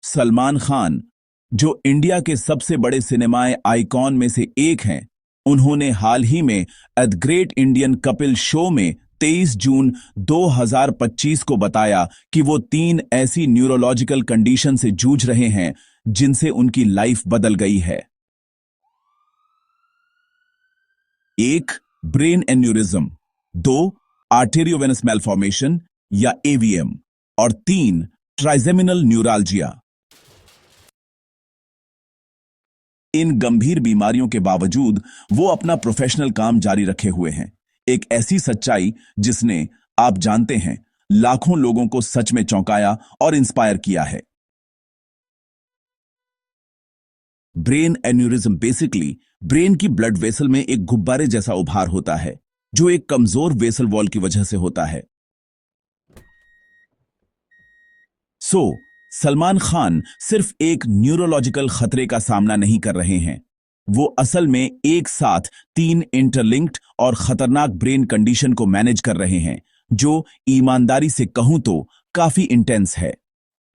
सलमान खान, जो इंडिया के सबसे बड़े सिनेमाए आइकॉन में से एक हैं, उन्होंने हाल ही में at great Indian Kapil show में 23 जून 2025 को बताया कि वो 3 ऐसी न्यूरोलॉजिकल कंडीशन से जूझ रहे हैं जिनसे उनकी लाइफ बदल गई है। 1. Brain aneurysm, 2. आर्टेरियोवेनस मैलफॉर्मेशन या एवीएम और 3. Trigeminal neuralgia. इन गंभीर बीमारियों के बावजूद वो अपना प्रोफेशनल काम जारी रखे हुए हैं। एक ऐसी सच्चाई जिसने, आप जानते हैं, लाखों लोगों को सच में चौंकाया और इंस्पायर किया है। ब्रेन एन्यूरिज्म बेसिकली ब्रेन की ब्लड वेसल में एक गुब्बारे जैसा उभार होता है जो एक कमजोर वेसल वॉल की वजह से होता है। सलमान खान सिर्फ एक न्यूरोलॉजिकल खतरे का सामना नहीं कर रहे हैं, वो असल में एक साथ 3 इंटरलिंक्ड और खतरनाक ब्रेन कंडीशन को मैनेज कर रहे हैं, जो ईमानदारी से कहूं तो काफी इंटेंस है।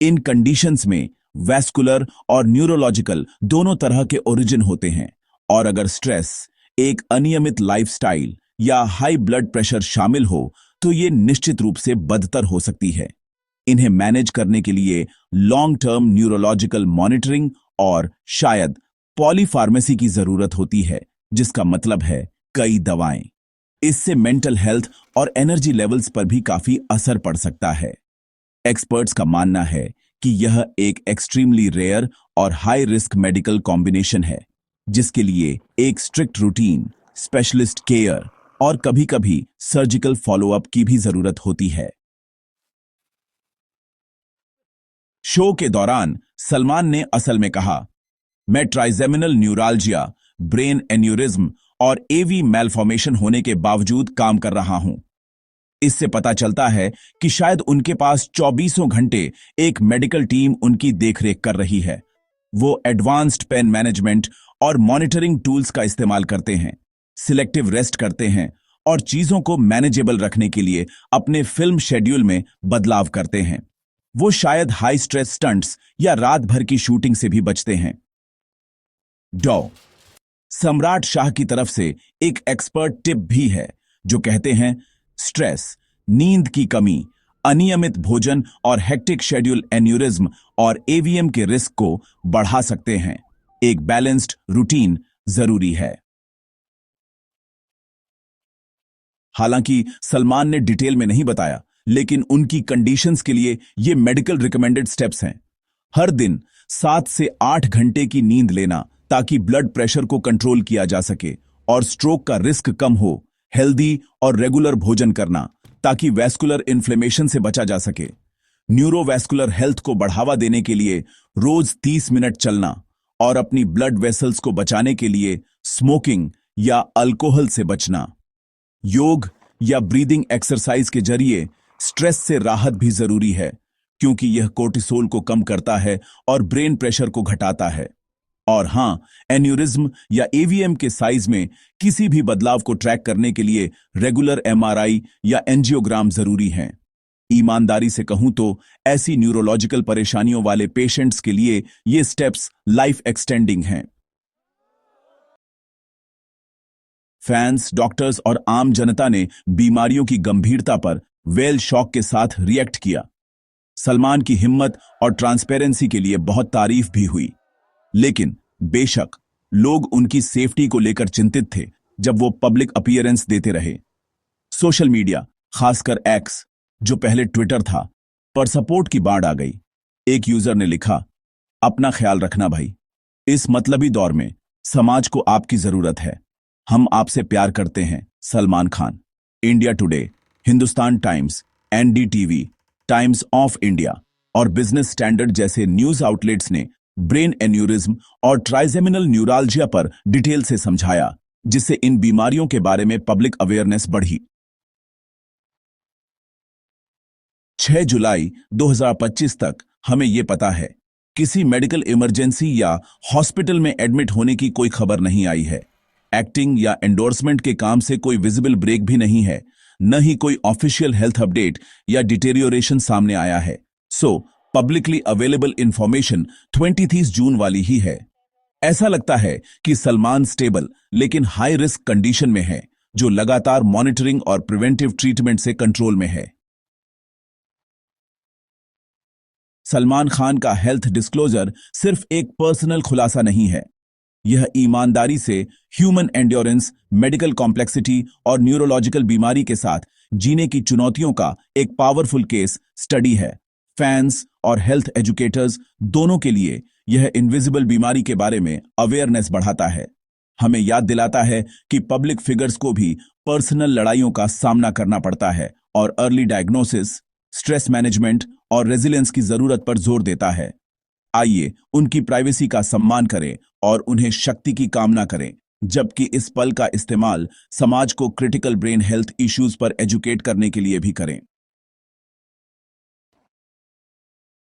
इन कंडीशंस में वैस्कुलर और न्यूरोलॉजिकल दोनों तरह के ओरिजिन होते हैं, और अगर स्ट्रेस, एक अनियमित लाइफस्टाइल या हाई ब्लड प्रेशर शामिल हो तो ये निश्चित रूप से बदतर हो सकती है। इन्हें मैनेज करने के लिए लॉन्ग टर्म न्यूरोलॉजिकल मॉनिटरिंग और शायद पॉलीफार्मेसी की जरूरत होती है, जिसका मतलब है कई दवाएं। इससे मेंटल हेल्थ और एनर्जी लेवल्स पर भी काफी असर पड़ सकता है। एक्सपर्ट्स का मानना है कि यह एक एक्सट्रीमली रेयर और हाई रिस्क मेडिकल कॉम्बिनेशन है, जिसके लिए एक स्ट्रिक्ट रूटीन, स्पेशलिस्ट केयर और कभी-कभी सर्जिकल फॉलोअप की भी जरूरत होती है। शो के दौरान सलमान ने असल में कहा, मैं ट्राइजेमिनल न्यूराल्जिया, ब्रेन एन्यूरिज्म और एवी मैलफॉर्मेशन होने के बावजूद काम कर रहा हूं। इससे पता चलता है कि शायद उनके पास 24 घंटे एक मेडिकल टीम उनकी देखरेख कर रही है। वो एडवांस्ड पेन मैनेजमेंट और मॉनिटरिंग टूल्स का इस्तेमाल करते हैं, सिलेक्टिव रेस्ट करते हैं और चीजों को मैनेजेबल रखने के लिए अपने फिल्म शेड्यूल में बदलाव करते हैं। वो शायद हाई स्ट्रेस स्टंट्स या रात भर की शूटिंग से भी बचते हैं। सम्राट शाह की तरफ से एक एक्सपर्ट टिप भी है, जो कहते हैं स्ट्रेस, नींद की कमी, अनियमित भोजन और हेक्टिक शेड्यूल एन्यूरिज्म और एवीएम के रिस्क को बढ़ा सकते हैं। एक बैलेंस्ड रूटीन जरूरी है। हालांकि सलमान ने डिटेल में नहीं बताया, लेकिन उनकी कंडीशंस के लिए ये मेडिकल रिकमेंडेड स्टेप्स हैं। हर दिन 7 से 8 घंटे की नींद लेना ताकि ब्लड प्रेशर को कंट्रोल किया जा सके और स्ट्रोक का रिस्क कम हो। हेल्दी और रेगुलर भोजन करना ताकि वैस्कुलर इन्फ्लेमेशन से बचा जा सके। न्यूरोवैस्कुलर हेल्थ को बढ़ावा देने के लिए रोज 30 मिनट चलना और अपनी ब्लड वेसल्स को बचाने के लिए स्मोकिंग या अल्कोहल से बचना। योग या ब्रीदिंग एक्सरसाइज के जरिए स्ट्रेस से राहत भी जरूरी है, क्योंकि यह कोर्टिसोल को कम करता है और ब्रेन प्रेशर को घटाता है। और हां, एन्यूरिज्म या एवीएम के साइज में किसी भी बदलाव को ट्रैक करने के लिए रेगुलर एमआरआई या एंजियोग्राम जरूरी हैं। ईमानदारी से कहूं तो ऐसी न्यूरोलॉजिकल परेशानियों वाले पेशेंट्स के लिए ये स्टेप्स लाइफ एक्सटेंडिंग हैं। फैंस, डॉक्टर्स और आम जनता ने बीमारियों की गंभीरता पर वेल शॉक के साथ रिएक्ट किया। सलमान की हिम्मत और ट्रांसपेरेंसी के लिए बहुत तारीफ भी हुई, लेकिन बेशक लोग उनकी सेफ्टी को लेकर चिंतित थे जब वो पब्लिक अपीयरेंस देते रहे। सोशल मीडिया, खासकर एक्स, जो पहले ट्विटर था, पर सपोर्ट की बाढ़ आ गई। एक यूजर ने लिखा, अपना ख्याल रखना भाई, इस मतलबी दौर में समाज को आपकी जरूरत है। हम आपसे प्यार करते हैं, Salman Khan. India today, Hindustan times, NDTV, times of India और बिजनेस स्टैंडर्ड जैसे न्यूज आउटलेट्स ने ब्रेन एन्यूरिज्म और ट्राइजेमिनल न्यूराल्जिया पर डिटेल से समझाया, जिससे इन बीमारियों के बारे में पब्लिक अवेयरनेस बढ़ी। 6 जुलाई 2025 तक हमें यह पता है, किसी मेडिकल इमरजेंसी या हॉस्पिटल में एडमिट होने की कोई खबर नहीं आई है। एक्टिंग या एंडोर्समेंट के काम से कोई विजिबल ब्रेक भी नहीं है, न ही कोई ऑफिशियल हेल्थ अपडेट या डिटेरियोरेशन सामने आया है। पब्लिकली अवेलेबल इंफॉर्मेशन 23 जून वाली ही है। ऐसा लगता है कि सलमान स्टेबल लेकिन हाई रिस्क कंडीशन में है, जो लगातार मॉनिटरिंग और प्रिवेंटिव ट्रीटमेंट से कंट्रोल में है। सलमान खान का हेल्थ डिस्क्लोजर सिर्फ एक पर्सनल खुलासा नहीं है। यह ईमानदारी से ह्यूमन एंड्योरेंस, मेडिकल कॉम्प्लेक्सिटी और न्यूरोलॉजिकल बीमारी के साथ जीने की चुनौतियों का एक पावरफुल केस स्टडी है। फैंस और हेल्थ एजुकेटर्स दोनों के लिए यह इनविजिबल बीमारी के बारे में अवेयरनेस बढ़ाता है। हमें याद दिलाता है कि पब्लिक फिगर्स को भी पर्सनल लड़ाइयों का सामना करना पड़ता है और अर्ली डायग्नोसिस, स्ट्रेस मैनेजमेंट और रेजिलियंस की जरूरत पर जोर देता है। आइए उनकी प्राइवेसी का सम्मान करें और उन्हें शक्ति की कामना करें, जबकि इस पल का इस्तेमाल समाज को क्रिटिकल ब्रेन हेल्थ इश्यूज पर एजुकेट करने के लिए भी करें।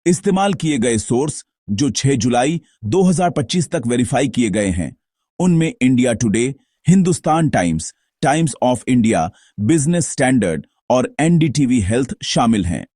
इस्तेमाल किए गए सोर्स जो 6 जुलाई 2025 तक वेरीफाई किए गए हैं, उनमें India today, Hindustan times, times of India, business standard और एनडीटीवी हेल्थ शामिल हैं।